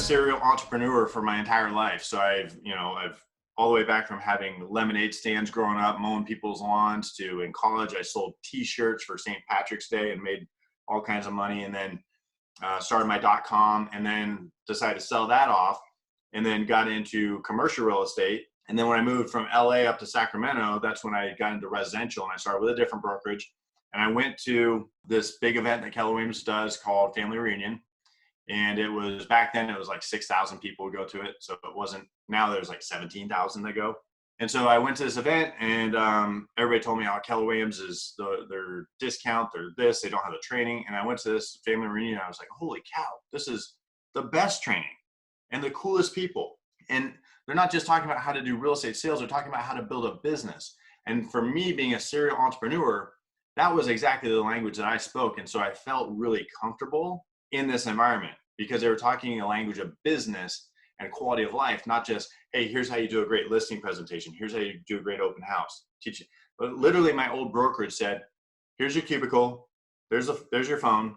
serial entrepreneur for my entire life. So I've all the way back from having lemonade stands growing up, mowing people's lawns, to in college, I sold t-shirts for St. Patrick's Day and made all kinds of money. And then started my .com, and then decided to sell that off, and then got into commercial real estate. And then when I moved from LA up to Sacramento, that's when I got into residential, and I started with a different brokerage. And I went to this big event that Keller Williams does called Family Reunion. And it was, back then it was like 6,000 people would go to it. So it wasn't, now there's like 17,000 that go. And so I went to this event, and everybody told me how Keller Williams is their discount, they're this, they don't have the training. And I went to this family reunion, and I was like, holy cow, this is the best training and the coolest people. And they're not just talking about how to do real estate sales, they're talking about how to build a business. And for me, being a serial entrepreneur, that was exactly the language that I spoke. And so I felt really comfortable in this environment because they were talking a language of business and quality of life, not just, hey, here's how you do a great listing presentation. Here's how you do a great open house. Teach you. But literally my old brokerage said, here's your cubicle. There's your phone.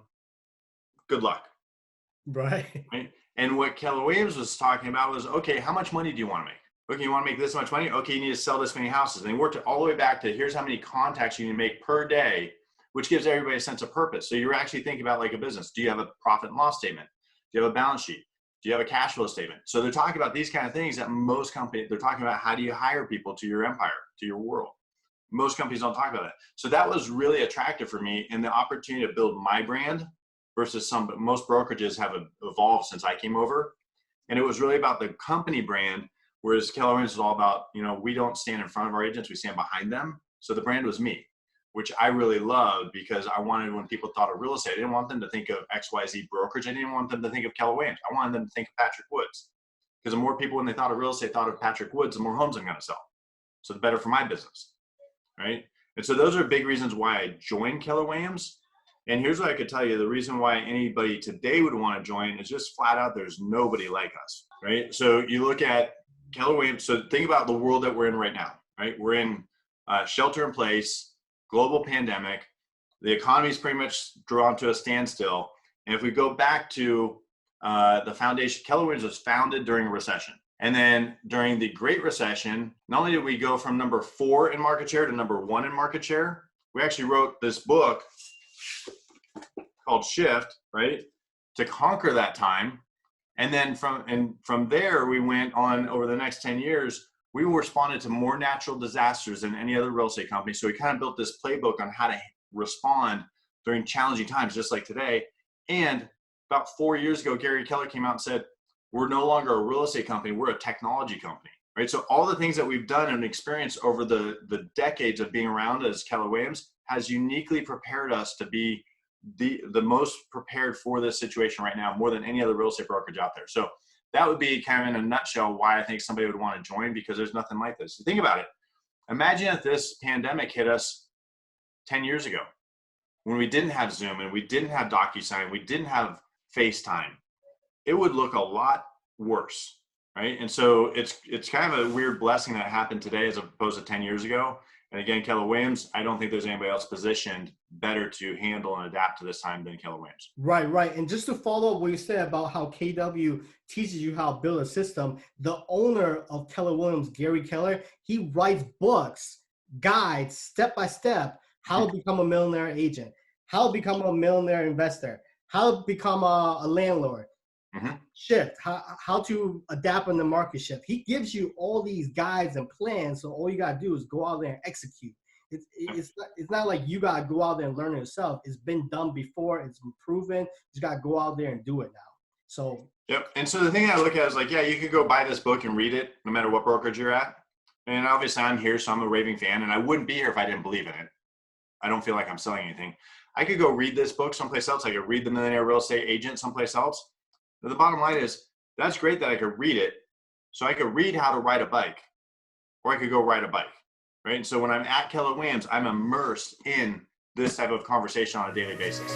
Good luck. Right. And what Keller Williams was talking about was, okay, how much money do you want to make? Okay, you want to make this much money? Okay, you need to sell this many houses. And they worked it all the way back to here's how many contacts you need to make per day, which gives everybody a sense of purpose. So you're actually thinking about like a business. Do you have a profit and loss statement? Do you have a balance sheet? Do you have a cash flow statement? So they're talking about these kind of things that most companies, they're talking about how do you hire people to your empire, to your world. Most companies don't talk about that. So that was really attractive for me, and the opportunity to build my brand versus most brokerages have evolved since I came over. And it was really about the company brand, whereas Keller Williams is all about, we don't stand in front of our agents, we stand behind them. So the brand was me, which I really loved because I wanted, when people thought of real estate, I didn't want them to think of XYZ brokerage. I didn't want them to think of Keller Williams. I wanted them to think of Patrick Woods, because the more people, when they thought of real estate, thought of Patrick Woods, the more homes I'm going to sell. So the better for my business, right? And so those are big reasons why I joined Keller Williams. And here's what I could tell you. The reason why anybody today would want to join is just flat out, there's nobody like us, right? So you look at Keller Williams. So think about the world that we're in right now, right? We're in shelter in place, global pandemic. The economy is pretty much drawn to a standstill. And if we go back to the foundation, Keller Williams was founded during a recession. And then during the Great Recession, not only did we go from number 4 in market share to number 1 in market share, we actually wrote this book called Shift, right, to conquer that time. And then from there, we went on over the next 10 years, we responded to more natural disasters than any other real estate company. So we kind of built this playbook on how to respond during challenging times, just like today. And about 4 years ago, Gary Keller came out and said, we're no longer a real estate company, we're a technology company, right? So all the things that we've done and experienced over the decades of being around as Keller Williams has uniquely prepared us to be the most prepared for this situation right now, more than any other real estate brokerage out there. So that would be kind of in a nutshell why I think somebody would want to join, because there's nothing like this. Think about it. Imagine if this pandemic hit us 10 years ago, when we didn't have Zoom and we didn't have DocuSign, we didn't have FaceTime. It would look a lot worse, right? And so it's kind of a weird blessing that happened today as opposed to 10 years ago. And again, Keller Williams, I don't think there's anybody else positioned better to handle and adapt to this time than Keller Williams. Right. And just to follow up what you said about how KW teaches you how to build a system, the owner of Keller Williams, Gary Keller, he writes books, guides, step by step, how to become a millionaire agent, how to become a millionaire investor, how to become a landlord. Shift, how to adapt in the market shift. He gives you all these guides and plans, so all you gotta do is go out there and execute. It's not like you gotta go out there and learn it yourself. It's been done before, it's been proven. You just gotta go out there and do it now. So yep. And so the thing I look at is like, yeah, you could go buy this book and read it no matter what brokerage you're at. And obviously I'm here, so I'm a raving fan, and I wouldn't be here if I didn't believe in it. I don't feel like I'm selling anything. I could go read this book someplace else. I could read The Millionaire Real Estate Agent someplace else. But the bottom line is, that's great that I could read it. So I could read how to ride a bike, or I could go ride a bike, right? And so when I'm at Keller Williams, I'm immersed in this type of conversation on a daily basis.